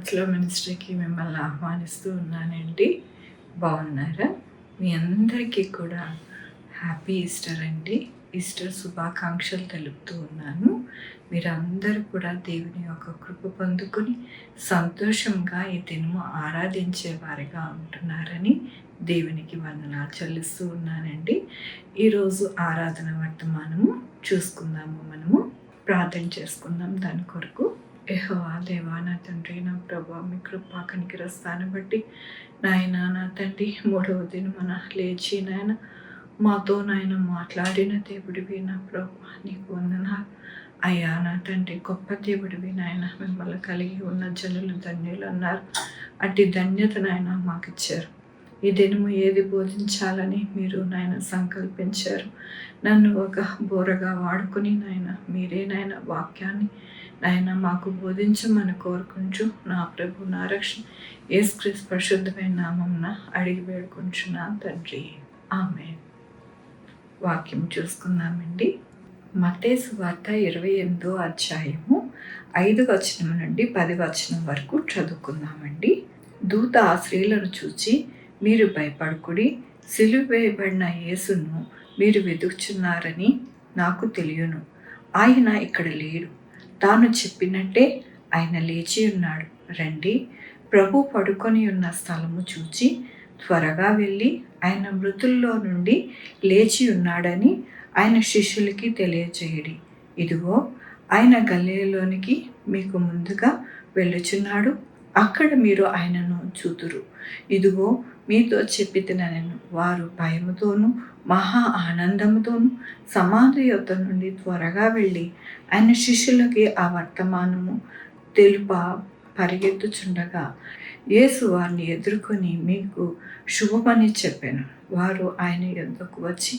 హార్ట్స్లో మినిస్ట్రీకి మిమ్మల్ని ఆహ్వానిస్తూ ఉన్నానండి. బాగున్నారా? మీ అందరికీ కూడా హ్యాపీ ఈస్టర్ అండి. ఈస్టర్ శుభాకాంక్షలు తెలుపుతూ ఉన్నాను. మీరందరూ కూడా దేవుని యొక్క కృప పొందుకొని సంతోషంగా ఈ దినము ఆరాధించే వారిగా ఉంటున్నారని దేవునికి వందనాలు చెల్లిస్తూ ఉన్నానండి. ఈరోజు ఆరాధన వర్తమానము చూసుకుందాము. మనము ప్రార్థన చేసుకుందాం దాని కొరకు. యెహోవా దేవా, నా తండ్రి, నా ప్రభా, మీ కృపా కనికరస్తాను బట్టి నాయన, నా తండ్రి, మూడవ దినమున లేచి నాయన మాతో నాయన మాట్లాడిన దేవుడివి నా ప్రభా, నీకు వందనాలు అయ్యా. నా తండ్రి, గొప్ప దేవుడివి నాయన. మిమ్మల్ని కలిగి ఉన్న జనులు ధన్యులు అన్నారు. అట్టి ధన్యత నాయన మాకు ఇచ్చారు. ఈ దినము ఏది బోధించాలని మీరు నాయన సంకల్పించారు. నన్ను ఒక బోరగా వాడుకొని నాయన మీరే నాయన వాక్యాన్ని నాయన మాకు బోధించమని కోరుకుంటూ నా ప్రభు, నా రక్షణ యేసుక్రీస్తు పరిశుద్ధమైన నామమున అడిగి వేడుకుంటున్నా తండ్రి, ఆమేన్. వాక్యం చూసుకుందామండి. మత్తయి సువార్త 28వ అధ్యాయము 5వ వచనం నుండి 10వ వచనం వరకు చదువుకుందామండి. దూత ఆ స్త్రీలను చూచి, మీరు భయపడకుడి, సిలువ వేయబడిన యేసును మీరు వెతుకుచున్నారని నాకు తెలియను. ఆయన ఇక్కడ లేడు. తాను చెప్పినట్టే ఆయన లేచి ఉన్నాడు. రండి, ప్రభు పడుకొని ఉన్న స్థలము చూచి త్వరగా వెళ్ళి ఆయన మృతుల్లో నుండి లేచి ఉన్నాడని ఆయన శిష్యులకి తెలియజేయడి. ఇదిగో, ఆయన గలిలయలోనికి మీకు ముందుగా వెళ్ళుచున్నాడు. అక్కడ మీరు ఆయనను చూతురు. ఇదిగో, మీతో చెప్పితినెను. వారు భయముతోనూ మహా ఆనందముతోనూ సమాధి యొద్ద నుండి త్వరగా వెళ్ళి ఆయన శిష్యులకి ఆ వర్తమానము తెలుప పరిగెత్తుచుండగా యేసు వారిని ఎదుర్కొని మీకు శుభమని చెప్పాను. వారు ఆయన యొద్దకు వచ్చి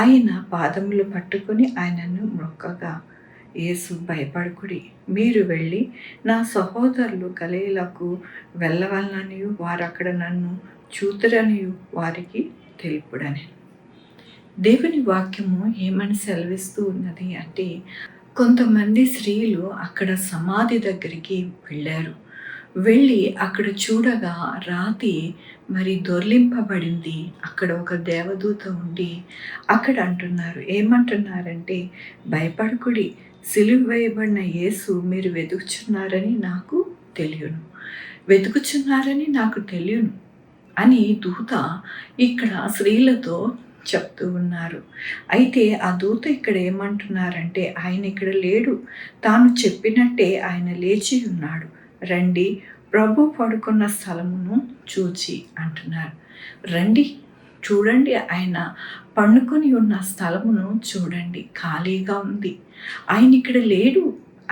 ఆయన పాదములు పట్టుకొని ఆయనను మొక్కగా, యేసు భయపడకుడి, మీరు వెళ్ళి నా సహోదరులు గలిలయకు వెళ్ళవలననియు వారు అక్కడ నన్ను చూతురనియు వారికి తెలుపుడని. దేవుని వాక్యము ఏమని సెలవిస్తూ ఉన్నది అంటే, కొంతమంది స్త్రీలు అక్కడ సమాధి దగ్గరికి వెళ్ళారు. వెళ్ళి అక్కడ చూడగా రాతి మరి దొర్లింపబడింది. అక్కడ ఒక దేవదూత ఉండి అక్కడ అంటున్నారు. ఏమంటున్నారంటే, భయపడకుడి, సిలువ వేయబడిన యేసు మీరు వెతుకుచున్నారని నాకు తెలియను అని దూత ఇక్కడ స్త్రీలతో చెప్తూ ఉన్నారు. అయితే ఆ దూత ఇక్కడ ఏమంటున్నారంటే, ఆయన ఇక్కడ లేడు, తాను చెప్పినట్టే ఆయన లేచి ఉన్నాడు. రండి, ప్రభు పడుకున్న స్థలమును చూచి అంటున్నారు. రండి, చూడండి, ఆయన పండుకొని ఉన్న స్థలమును చూడండి, ఖాళీగా ఉంది. ఆయన ఇక్కడ లేడు,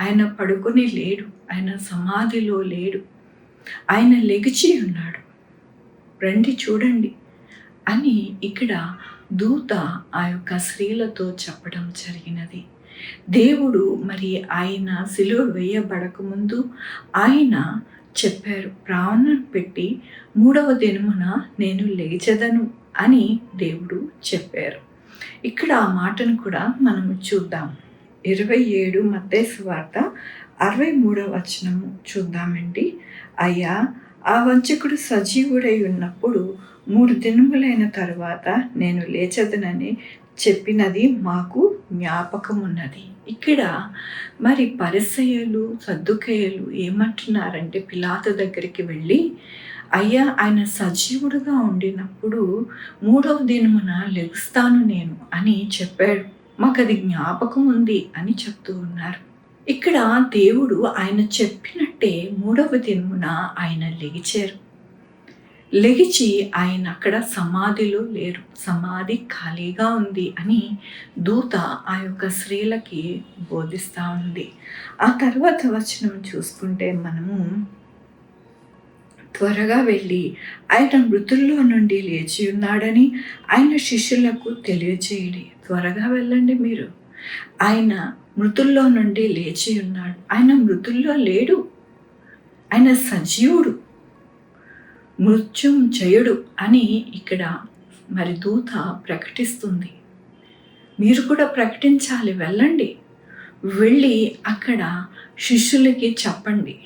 ఆయన పడుకొని లేడు, ఆయన సమాధిలో లేడు, ఆయన లెగిచి ఉన్నాడు. రండి, చూడండి అని ఇక్కడ దూత ఆ యొక్క స్త్రీలతో చెప్పడం జరిగినది. దేవుడు మరి ఆయన సిలువ వేయబడకముందు ఆయన చెప్పారు, ప్రాణం పెట్టి 3వ దినమున నేను లేచెదను అని దేవుడు చెప్పారు. ఇక్కడ ఆ మాటను కూడా మనము చూద్దాం. 27 మత్తయి సువార్త 63వ వచనము చూద్దామండి. అయ్యా, ఆ వంచకుడు సజీవుడై ఉన్నప్పుడు 3 దినములైన తరువాత నేను లేచెదనని చెప్పినది మాకు జ్ఞాపకమున్నది. ఇక్కడ మరి పరిసయ్యులు, సద్దుకయ్యులు ఏమంటున్నారంటే, పిలాతు దగ్గరికి వెళ్ళి, అయ్యా, ఆయన సజీవుడుగా ఉండినప్పుడు 3వ దినమున లెగుస్తాను నేను అని చెప్పాడు, మాకు అది జ్ఞాపకం ఉంది అని చెప్తూ ఉన్నారు. ఇక్కడ దేవుడు ఆయన చెప్పినట్టే 3వ దినమున ఆయన లెగిచి ఆయన అక్కడ సమాధిలో లేరు, సమాధి ఖాళీగా ఉంది అని దూత ఆ యొక్క స్త్రీలకి బోధిస్తూ ఉంది. ఆ తర్వాత వచనం చూసుకుంటే మనము, త్వరగా వెళ్ళి ఆయన మృతుల్లో నుండి లేచి ఉన్నాడని ఆయన శిష్యులకు తెలియజేయడి. త్వరగా వెళ్ళండి మీరు, ఆయన మృతుల్లో నుండి లేచి ఉన్నాడు. ఆయన మృతుల్లో లేడు, ఆయన సజీవుడు, మృత్యుంజయుడు అని ఇక్కడ మరి దూత ప్రకటిస్తుంది. మీరు కూడా ప్రకటించాలి. వెళ్ళండి, వెళ్ళి అక్కడ శిష్యులకి చెప్పండి,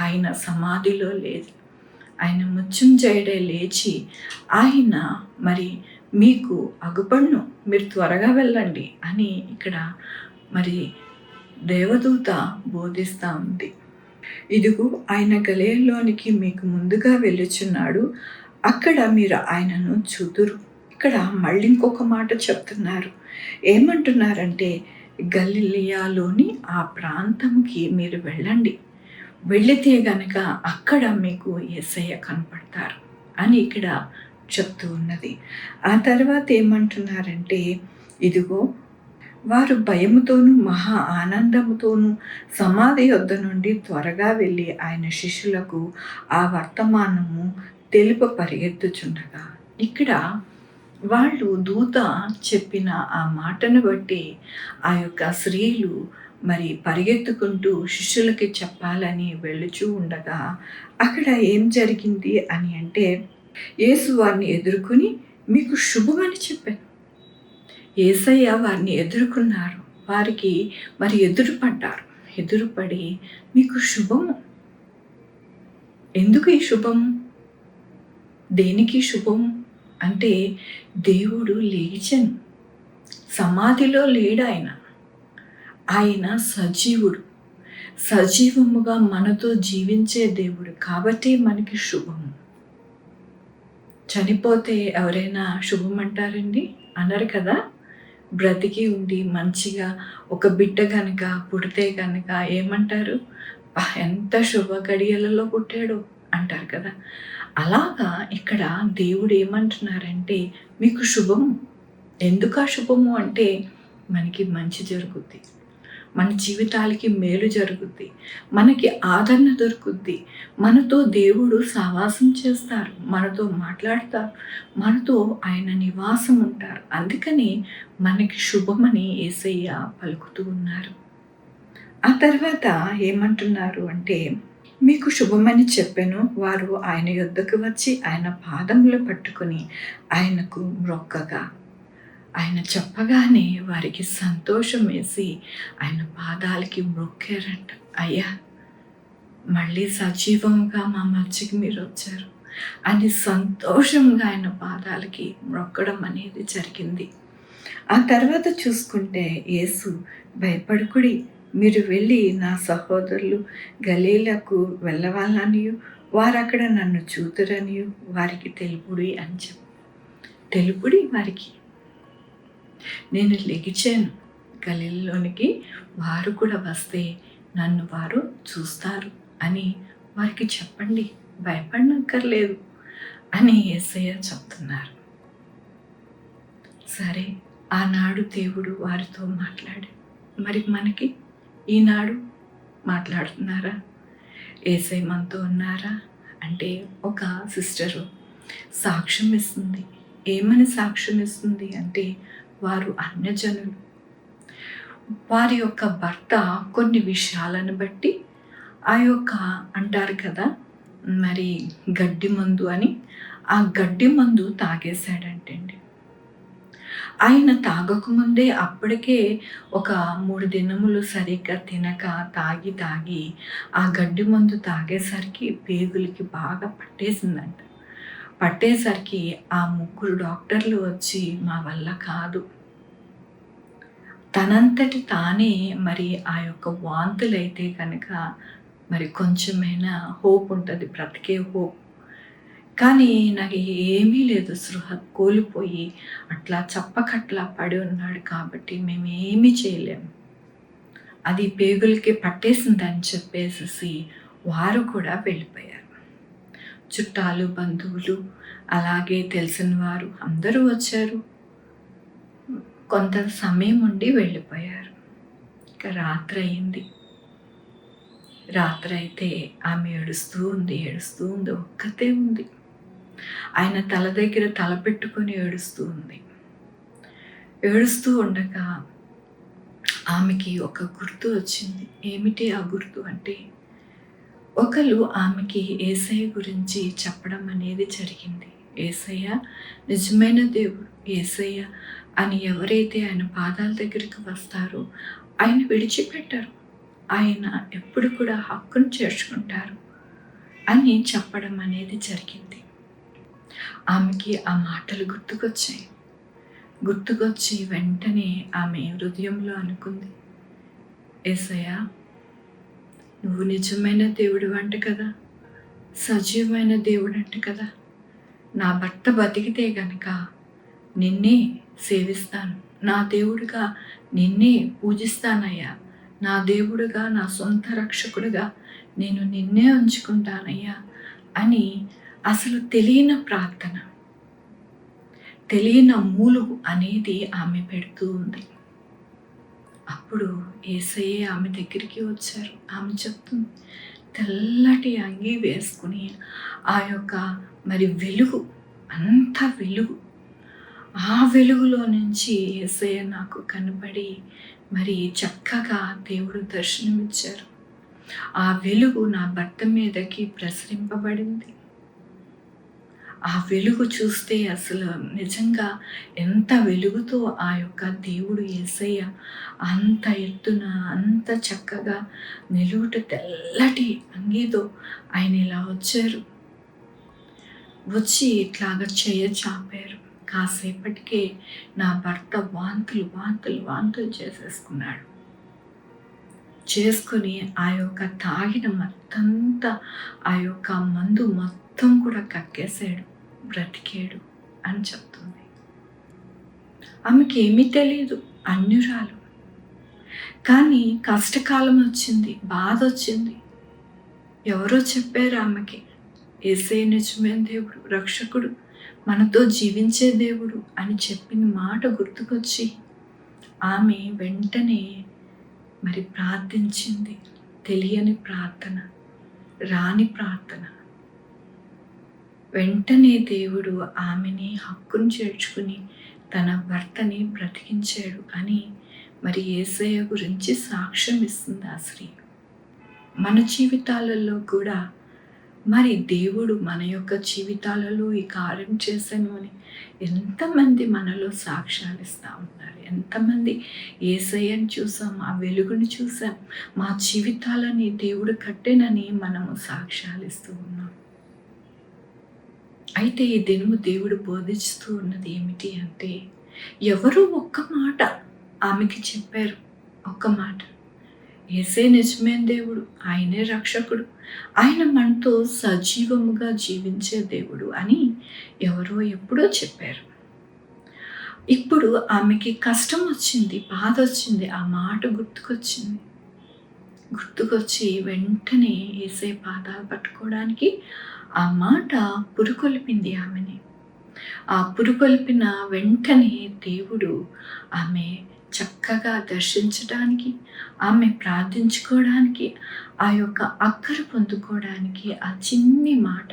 ఆయన సమాధిలో లేదు. ఆయన మృత్యుంజయుడే లేచి ఆయన మరి మీకు అగుపడును, మీరు త్వరగా వెళ్ళండి అని ఇక్కడ మరి దేవదూత బోధిస్తూ ఉంది. ఇదిగో ఆయన గలిలయలోనికి మీకు ముందుగా వెళ్ళుచున్నాడు, అక్కడ మీరు ఆయనను చూదురు. ఇక్కడ మళ్ళీ ఇంకొక మాట చెప్తున్నారు. ఏమంటున్నారంటే, గలిలయలోని ఆ ప్రాంతంకి మీరు వెళ్ళండి, వెళితే గనక అక్కడ మీకు యేసయ్య కనపడతారు అని ఇక్కడ చెప్తూ ఉన్నది. ఆ తర్వాత ఏమంటున్నారంటే, ఇదిగో వారు భయముతోనూ మహా ఆనందముతోనూ సమాధి యొద్ద నుండి త్వరగా వెళ్ళి ఆయన శిష్యులకు ఆ వర్తమానము తెలుప పరిగెత్తుచుండగా, ఇక్కడ వాళ్ళు దూత చెప్పిన ఆ మాటను బట్టి ఆ యొక్క స్త్రీలు మరి పరిగెత్తుకుంటూ శిష్యులకి చెప్పాలని వెళ్ళుచూ ఉండగా అక్కడ ఏం జరిగింది అని అంటే, యేసు వారిని ఎదుర్కొని మీకు శుభమని చెప్పాను. యేసయ్య వారిని ఎదుర్కొన్నారు, వారికి మరి ఎదురుపడ్డారు. ఎదురుపడి మీకు శుభము. ఎందుకు ఈ శుభము? దేనికి శుభము అంటే, దేవుడు లేచెను, సమాధిలో లేడు ఆయన. ఆయన సజీవుడు, సజీవముగా మనతో జీవించే దేవుడు కాబట్టి మనకి శుభము. చనిపోతే ఎవరైనా శుభం అంటారండి? అనరు కదా. బ్రతికి ఉండి మంచిగా ఒక బిడ్డ కనుక పుడితే కనుక ఏమంటారు? ఎంత శుభ గడియలలో పుట్టాడు అంటారు కదా. అలాగా ఇక్కడ దేవుడు ఏమంటున్నారంటే, మీకు శుభము. ఎందుకు ఆ శుభము అంటే, మనకి మంచి జరుగుద్ది, మన జీవితాలకి మేలు జరుగుద్ది, మనకి ఆదరణ దొరుకుద్ది, మనతో దేవుడు సహవాసం చేస్తారు, మనతో మాట్లాడతారు, మనతో ఆయన నివాసం ఉంటారు. అందుకని మనకి శుభమని యేసయ్య పలుకుతూ ఉన్నారు. ఆ తర్వాత ఏమంటున్నారు అంటే, మీకు శుభమని చెప్పాను. వారు ఆయన యొద్దకు వచ్చి ఆయన పాదములు పట్టుకొని ఆయనకు మ్రొక్కగా, ఆయన చెప్పగానే వారికి సంతోషం వేసి ఆయన పాదాలకి మ్రొక్కారంట. అయ్యా, మళ్ళీ సజీవంగా మా మధ్యకి మీరు వచ్చారు అని సంతోషంగా ఆయన పాదాలకి మ్రొక్కడం అనేది జరిగింది. ఆ తర్వాత చూసుకుంటే, యేసు భయపడకుడి, మీరు వెళ్ళి నా సహోదరులు గలీలకు వెళ్ళవాలనియు వారు అక్కడ నన్ను చూతురనియు వారికి తెలుపుడి అని తెలుపుడి వారికి. నేను లెగిచాను, గలీలలోనికి వారు కూడా వస్తే నన్ను వారు చూస్తారు అని వారికి చెప్పండి, భయపడనక్కర్లేదు అని యేసయ్య చెప్తున్నారు. సరే, ఆనాడు దేవుడు వారితో మాట్లాడాడు. మరి మనకి ఈనాడు మాట్లాడుతున్నారా? యేసయ్య మనతో ఉన్నారా అంటే, ఒక సిస్టరు సాక్ష్యం ఇస్తుంది. ఏమని సాక్ష్యం ఇస్తుంది అంటే, వారు అన్యజనులు, వారి యొక్క భర్త కొన్ని విషయాలను బట్టి ఆ యొక్క అంటారు కదా మరి గడ్డి మందు అని, ఆ గడ్డి మందు తాగేశాడంటండి. ఆయన తాగకముందే అప్పటికే ఒక 3 దినములు సరిగ్గా తినక తాగి ఆ గడ్డి మందు తాగేసరికి పేగులకి బాగా పట్టేసిందంట. పట్టేసరికి ఆ 3 డాక్టర్లు వచ్చి మా వల్ల కాదు, తనంతటి తానే మరి ఆ యొక్క వాంతులైతే కనుక మరి కొంచెమైనా హోప్ ఉంటుంది, బ్రతికే హోప్. కానీ నాకు ఏమీ లేదు, స్పృహ కోల్పోయి అట్లా చప్పకట్లా పడి ఉన్నాడు కాబట్టి మేము ఏమీ చేయలేము, అది పేగులకి పట్టేసిందని చెప్పేసి వారు కూడా వెళ్ళిపోయారు. చుట్టాలు, బంధువులు, అలాగే తెలిసిన వారు అందరూ వచ్చారు. కొంత సమయం ఉండి వెళ్ళిపోయారు. ఇక రాత్రి అయింది. రాత్రి అయితే ఆమె ఏడుస్తూ ఉంది, ఒక్కతే ఉంది. ఆయన తల దగ్గర తల పెట్టుకొని ఏడుస్తూ ఉంది. ఏడుస్తూ ఉండగా ఆమెకి ఒక గుర్తు వచ్చింది. ఏమిటి ఆ గుర్తు అంటే, ఒకరు ఆమెకి యేసయ్య గురించి చెప్పడం అనేది జరిగింది. యేసయ్య నిజమైన దేవుడు, యేసయ్య అని ఎవరైతే ఆయన పాదాల దగ్గరికి వస్తారో ఆయన విడిచిపెట్టరు. ఆయన ఎప్పుడు కూడా హక్కును చేర్చుకుంటారు అని చెప్పడం అనేది జరిగింది. ఆమెకి ఆ మాటలు గుర్తుకొచ్చి వెంటనే ఆమె హృదయంలో అనుకుంది, యేసయ్యా, నువ్వు నిజమైన దేవుడు అంట కదా, సజీవమైన దేవుడు అంట కదా, నా భర్త బతికితే గనక నిన్నే సేవిస్తాను, నా దేవుడిగా నిన్నే పూజిస్తానయ్యా, నా దేవుడుగా, నా సొంత రక్షకుడిగా నేను నిన్నే ఉంచుకుంటానయ్యా అని అసలు తెలియని ప్రార్థన, తెలియని మూలుగు అనేది ఆమె పెడుతూ ఉంది. అప్పుడు యేసయ్యే ఆమె దగ్గరికి వచ్చారు. ఆమె చెప్తుంది, తెల్లటి అంగి వేసుకుని ఆ యొక్క వెలుగు, అంత వెలుగు, ఆ వెలుగులో నుంచి యేసయ్య నాకు కనబడి చక్కగా దేవుడు దర్శనమిచ్చారు. ఆ వెలుగు నా భర్త మీదకి ప్రసరింపబడింది. ఆ వెలుగు చూస్తే అసలు నిజంగా ఎంత వెలుగుతో ఆ యొక్క దేవుడు యేసయ్య అంత ఎత్తున అంత చక్కగా నిలువుట తెల్లటి అంగీతో ఆయన ఇలా వచ్చారు. వచ్చి ఇట్లాగా చాపారు. కాసేపటికే నా భర్త వాంతులు చేసుకుని ఆ యొక్క తాగిన మొత్తంతా ఆ యొక్క మందు మొత్తం కూడా కక్కేశాడు, బ్రతికాడు అని చెప్తుంది. ఆమెకి ఏమీ తెలియదు, అన్యురాలు. కానీ కష్టకాలం వచ్చింది, బాధ వచ్చింది. ఎవరో చెప్పారు ఆమెకి, యేసయ్య నిజమైన దేవుడు, రక్షకుడు, మనతో జీవించే దేవుడు అని చెప్పిన మాట గుర్తుకొచ్చి ఆమె వెంటనే ప్రార్థించింది. తెలియని ప్రార్థన, రాని ప్రార్థన. వెంటనే దేవుడు ఆమెని హక్కును చేర్చుకుని తన భర్తని బ్రతికించాడు అని యేసయ్య గురించి సాక్ష్యం ఇస్తుంది ఆ స్త్రీ. మన జీవితాలలో కూడా దేవుడు మన యొక్క జీవితాలలో ఈ కార్యం చేశాను అని ఎంతమంది మనలో సాక్ష్యాలు ఇస్తూ ఉన్నారు. ఎంతమంది యేసయ్యని చూసాం, ఆ వెలుగుని చూసాం, మా జీవితాలని దేవుడు కట్టేనని మనము సాక్ష్యాలు ఇస్తూ ఉన్నాం. అయితే ఈ దినము దేవుడు బోధిస్తూ ఉన్నది ఏమిటి అంటే, ఎవరో ఒక్క మాట ఆమెకి చెప్పారు. ఒక్క మాట, యేసే నిజమైన దేవుడు, ఆయనే రక్షకుడు, ఆయన మనతో సజీవముగా జీవించే దేవుడు అని ఎవరో ఎప్పుడో చెప్పారు. ఇప్పుడు ఆమెకి కష్టం వచ్చింది, బాధ వచ్చింది, ఆ మాట గుర్తుకొచ్చి వెంటనే యేసే పాదాలు పట్టుకోవడానికి ఆ మాట పురుకొల్పింది ఆమెని. ఆ పురుకొల్పిన వెంటనే దేవుడు ఆమె చక్కగా దర్శించడానికి, ఆమె ప్రార్థించుకోవడానికి, ఆ యొక్క అక్కర పొందుకోవడానికి ఆ చిన్ని మాట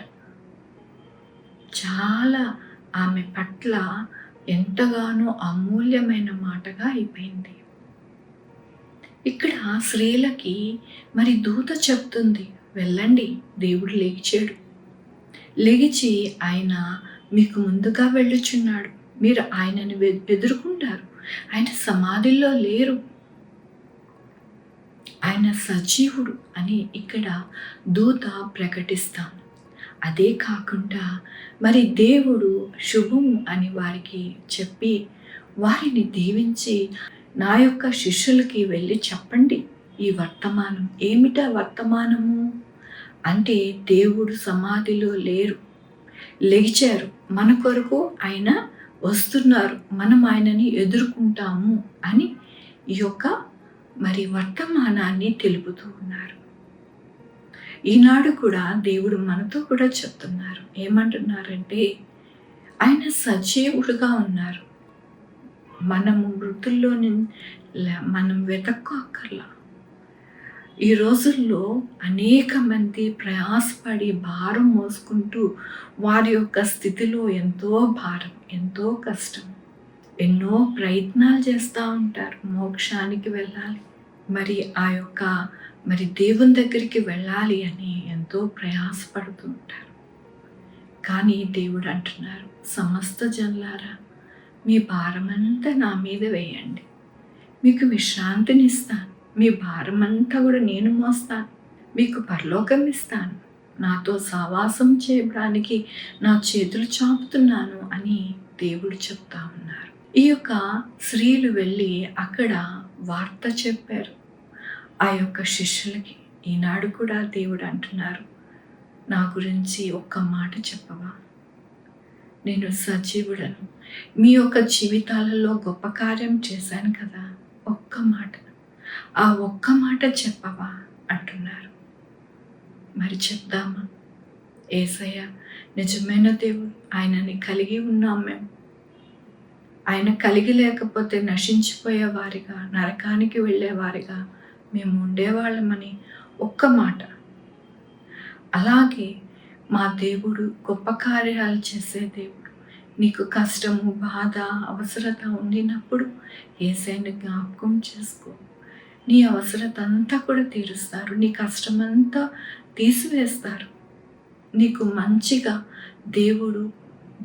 చాలా ఆమె పట్ల ఎంతగానో అమూల్యమైన మాటగా అయిపోయింది. ఇక్కడ స్త్రీలకి దూత చెప్తుంది, వెళ్ళండి, దేవుడు లెగిచి ఆయన మీకు ముందుగా వెళ్ళుచున్నాడు, మీరు ఆయనని ఎదుర్కొంటారు, ఆయన సమాధిలో లేరు, ఆయన సజీవుడు అని ఇక్కడ దూత ప్రకటిస్తాం. అదే కాకుండా దేవుడు శుభం అని వారికి చెప్పి వారిని దీవించి, నా యొక్క శిష్యులకి వెళ్ళి చెప్పండి ఈ వర్తమానం. ఏమిటా వర్తమానము అంటే, దేవుడు సమాధిలో లేరు, లెగిచారు, మన కొరకు ఆయన వస్తున్నారు, మనం ఆయనని ఎదుర్కొంటాము అని ఈ యొక్క వర్తమానాన్ని తెలుపుతూ ఉన్నారు. ఈనాడు కూడా దేవుడు మనతో కూడా చెప్తున్నారు. ఏమంటున్నారంటే, ఆయన సజీవుడుగా ఉన్నారు, మనము మృతుల్లో మనం వెతక్కోక్కర్లా. ఈ రోజుల్లో అనేక మంది ప్రయాసపడి భారం మోసుకుంటూ వారి యొక్క స్థితిలో ఎంతో భారం, ఎంతో కష్టం, ఎన్నో ప్రయత్నాలు చేస్తూ ఉంటారు మోక్షానికి వెళ్ళాలి, ఆ యొక్క దేవుని దగ్గరికి వెళ్ళాలి అని ఎంతో ప్రయాసపడుతూ ఉంటారు. కానీ దేవుడు అంటున్నారు, సమస్త జనులారా, మీ భారమంతా నా మీద వేయండి, మీకు విశ్రాంతినిస్తాను, మీ భారమంతా కూడా నేను మోస్తాను. మీకు పరలోకం ఇస్తాను. నాతో సహవాసం చేయడానికి నా చేతులు చాపుతున్నాను అని దేవుడు చెప్తా ఉన్నారు. ఈ యొక్క స్త్రీలు వెళ్ళి అక్కడ వార్త చెప్పారు ఆ యొక్క శిష్యులకి. ఈనాడు కూడా దేవుడు అంటున్నారు, నా గురించి ఒక్క మాట చెప్పవా? నేను సజీవుడను. మీ యొక్క జీవితాలలో గొప్ప కార్యం చేశాను కదా, ఒక్క మాట, ఆ ఒక్క మాట చెప్పవా అంటున్నారు. మరి చెప్దామా? యేసయ్య నిజమైన దేవుడు, ఆయనని కలిగి ఉన్నాం మేము. ఆయన కలిగి లేకపోతే నశించిపోయేవారిగా, నరకానికి వెళ్ళేవారిగా మేము ఉండేవాళ్ళమని ఒక్క మాట. అలాగే మా దేవుడు గొప్ప కార్యాలు చేసే దేవుడు. నీకు కష్టము, బాధ, అవసరత ఉండినప్పుడు యేసయ్యని జ్ఞాపకం చేసుకో. నీ అవసరత అంతా కూడా తీరుస్తారు. నీ కష్టమంతా తీసివేస్తారు. నీకు మంచిగా దేవుడు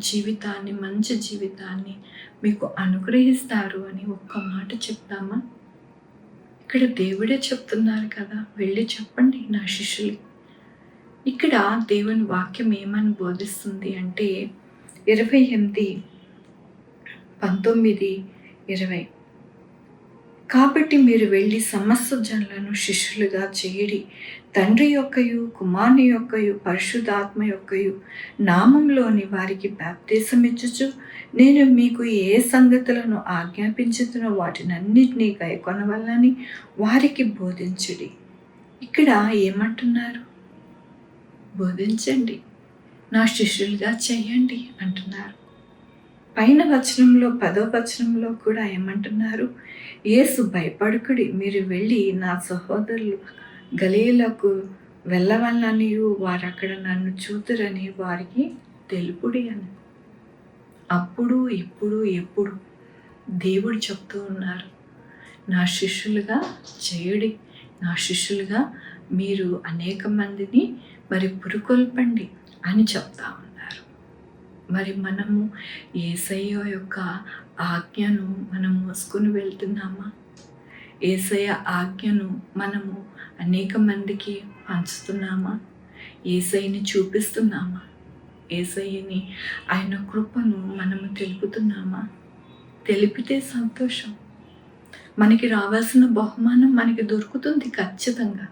జీవితాన్ని, మంచి జీవితాన్ని మీకు అనుగ్రహిస్తారు అని ఒక్క మాట చెప్తామా? ఇక్కడ దేవుడే చెప్తున్నారు కదా, వెళ్ళి చెప్పండి నా శిష్యులు. ఇక్కడ దేవుని వాక్యం ఏమని బోధిస్తుంది అంటే 28, 19, 20. కాబట్టి మీరు వెళ్ళి సమస్త జనులను శిష్యులుగా చేయుడి. తండ్రి యొక్కయు, కుమారుని యొక్కయు, పరిశుద్ధాత్మ యొక్కయు నామంలోని వారికి బాప్తిసమిచ్చుచు నేను మీకు ఏ సంగతులను ఆజ్ఞాపించుతున్నో వాటినన్నిటినీ గైకొనవలనని వారికి బోధించుడి. ఇక్కడ ఏమంటున్నారు? బోధించండి, నా శిష్యులుగా చేయండి అంటున్నారు. పైన వచనంలో 10వ వచనంలో కూడా ఏమంటున్నారు? యేసు భయపడుకుడి, మీరు వెళ్ళి నా సహోదరులు గలీలకు వెళ్ళవలననియు వారు అక్కడ నన్ను చూతురని వారికి తెలుపుడి అని. అప్పుడు, ఇప్పుడు, ఎప్పుడు దేవుడు చెప్తూ ఉన్నారు, నా శిష్యులుగా చేయుడి, నా శిష్యులుగా మీరు అనేక మందిని మరి పురుకొల్పండి అని చెప్తా ఉన్నారు. మరి మనము యేసయ్య యొక్క ఆజ్ఞను మనం మోసుకొని వెళ్తున్నామా? యేసయ్య ఆజ్ఞను మనము అనేక మందికి పంచుతున్నామా? యేసయ్యని చూపిస్తున్నామా? యేసయ్యని, ఆయన కృపను మనము తెలుపుతున్నామా? తెలిపితే సంతోషం. మనకి రావాల్సిన బహుమానం మనకి దొరుకుతుంది ఖచ్చితంగా.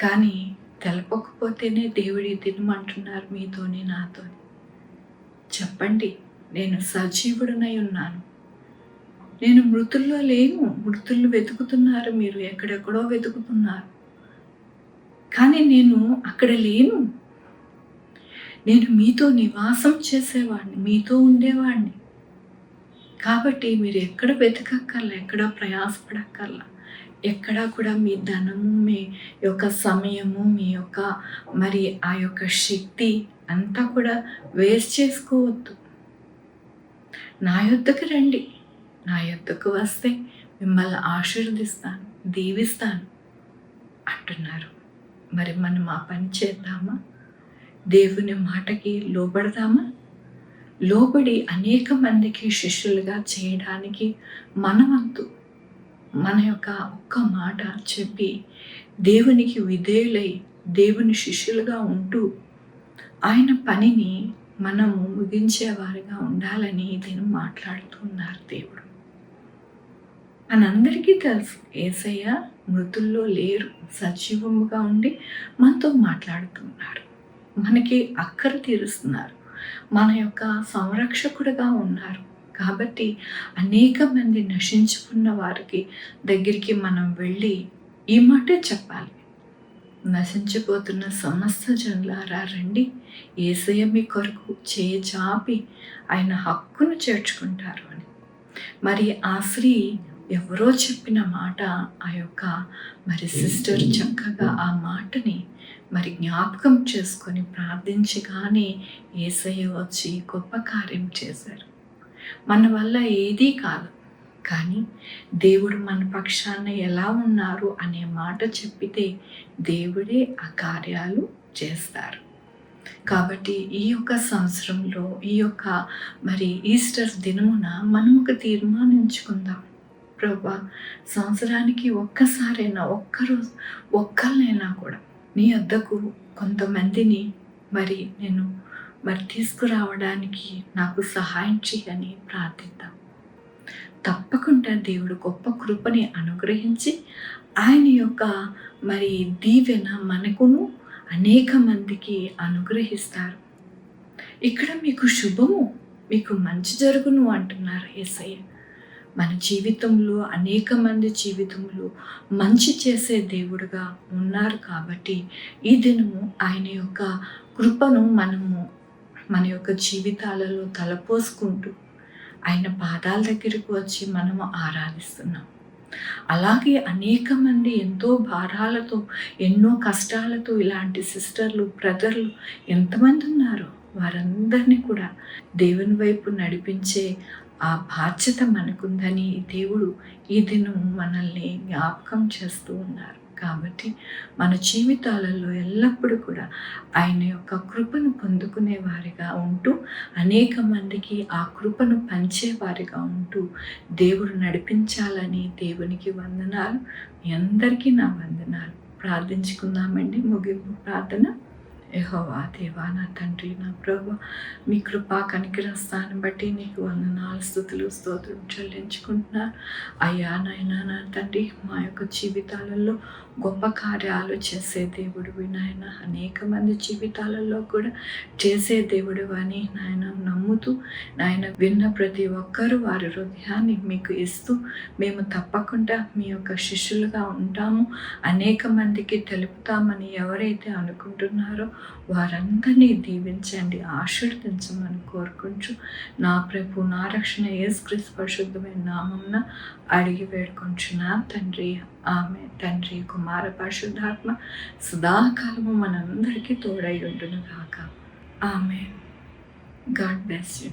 కానీ తెలపకపోతేనే దేవుడి తినమంటున్నారు మీతోని, నాతో. చెప్పండి, నేను సజీవుడనై ఉన్నాను. నేను మృతుల్లో లేను. మృతులు వెతుకుతున్నారు, మీరు ఎక్కడెక్కడో వెతుకుతున్నారు. కానీ నేను అక్కడ లేను. నేను మీతో నివాసం చేసేవాడిని, మీతో ఉండేవాడిని. కాబట్టి మీరు ఎక్కడ వెతకక్కర్లా, ఎక్కడ ప్రయాసపడక్కర్లా, ఎక్కడా కూడా మీ ధనము, మీ యొక్క సమయము, మీ యొక్క మరి ఆ యొక్క శక్తి అంతా కూడా వేస్ట్ చేసుకోవద్దు. నా యొద్దకు రండి. నా యొద్దకు వస్తే మిమ్మల్ని ఆశీర్వదిస్తాను, దీవిస్తాను అంటున్నారు. మరి మనం ఆ పని చేద్దామా? దేవుని మాటకి లోబడదామా? లోబడి అనేక మందికి శిష్యులుగా చేయడానికి మనవంతు, మన యొక్క ఒక్క మాట చెప్పి దేవునికి విధేయులై దేవుని శిష్యులుగా ఉంటూ ఆయన పనిని మనము ముగించేవారిగా ఉండాలని దీన్ని మాట్లాడుతున్నారు దేవుడు. మనందరికీ తెలుసు యేసయ్య మృతుల్లో లేరు, సజీవముగా ఉండి మనతో మాట్లాడుతున్నారు, మనకి అక్కర తీరుస్తున్నారు, మన యొక్క సంరక్షకుడుగా ఉన్నారు. కాబట్టి అనేక మంది నశించుకున్న వారికి దగ్గరికి మనం వెళ్ళి ఈ మాటే చెప్పాలి, నశించిపోతున్న సమస్త జనులారా రండి, యేసయ్య మీ కొరకు చేజాపి ఆయన హక్కును చేర్చుకుంటారు అని. మరి ఆ స్త్రీ ఎవరో చెప్పిన మాట, ఆ యొక్క మరి సిస్టర్ చక్కగా ఆ మాటని మరి జ్ఞాపకం చేసుకొని ప్రార్థించగానే యేసయ్య వచ్చి గొప్ప కార్యం చేశారు. మన వల్ల ఏదీ కాదు, కానీ దేవుడు మన పక్షాన ఎలా ఉన్నారు అనే మాట చెప్పితే దేవుడే ఆ కార్యాలు చేస్తారు. కాబట్టి ఈ యొక్క సంవత్సరంలో, ఈ యొక్క మరి ఈస్టర్ దినమున మనం ఒక తీర్మానించుకుందాం. ప్రభా, సంవత్సరానికి ఒక్కసారైనా, ఒక్కరోజు ఒక్కళ్ళనైనా కూడా నీ వద్దకు కొంతమందిని నేను తీసుకురావడానికి నాకు సహాయం చేయని ప్రార్థిద్దాం. తప్పకుండా దేవుడు గొప్ప కృపని అనుగ్రహించి ఆయన యొక్క దీవెన మనకును అనేక మందికి అనుగ్రహిస్తారు. ఇక్కడ మీకు శుభము, మీకు మంచి జరుగును అంటున్నారు యేసయ్య. మన జీవితంలో అనేక మంది జీవితంలో మంచి చేసే దేవుడుగా ఉన్నారు కాబట్టి ఈ దినము ఆయన యొక్క కృపను మన యొక్క జీవితాలలో తలపోసుకుంటూ ఆయన పాదాల దగ్గరకు వచ్చి మనము ఆరాధిస్తున్నాం. అలాగే అనేక మంది ఎంతో భారాలతో, ఎన్నో కష్టాలతో ఇలాంటి సిస్టర్లు, బ్రదర్లు ఎంతమంది ఉన్నారో వారందరినీ కూడా దేవుని వైపు నడిపించే ఆ బాధ్యత మనకుందని దేవుడు ఈ దినం మనల్ని జ్ఞాపకం చేస్తూ ఉన్నారు. కాబట్టి మన జీవితాలలో ఎల్లప్పుడూ కూడా ఆయన యొక్క కృపను పొందుకునే వారిగా ఉంటూ అనేక మందికి ఆ కృపను పంచేవారిగా ఉంటూ దేవుడు నడిపించాలని దేవునికి వందనాలు. మీ అందరికీ నా వందనాలు. ప్రార్థించుకుందామండి. ముగింపు ప్రార్థన. యెహోవా దేవా, నా తండ్రి, నా ప్రభువా, మీ కృపా కనికరస్తాన్ని బట్టి నీకు వందనాలు, స్తుతులు, స్తోత్రం చెల్లించుకుంటున్నాను. అయ్యా నాయనా, నా తండ్రి, మా యొక్క జీవితాలలో గొప్ప కార్యాలు చేసే దేవుడివి నాయన. అనేక మంది జీవితాలలో కూడా చేసే దేవుడు అని నాయన నమ్ముతూ నాయన విన్న ప్రతి ఒక్కరూ వారి హృదయాన్ని మీకు ఇస్తూ మేము తప్పకుండా మీ యొక్క శిష్యులుగా ఉంటాము, అనేక మందికి తెలుపుతామని ఎవరైతే అనుకుంటున్నారో వారందరినీ దీవించండి, ఆశీర్వదించమని కోరుకుంటూ నా ప్రభు, నా రక్షణ యేసుక్రీస్తు పరిశుద్ధమైన నామమున అడిగి వేడుకొంచున్నాను తండ్రి. ఆమె తండ్రి, కుమార, పరిశుద్ధాత్మ సదాకాలము మనందరికీ తోడై ఉండును గాక. ఆమె. God bless you.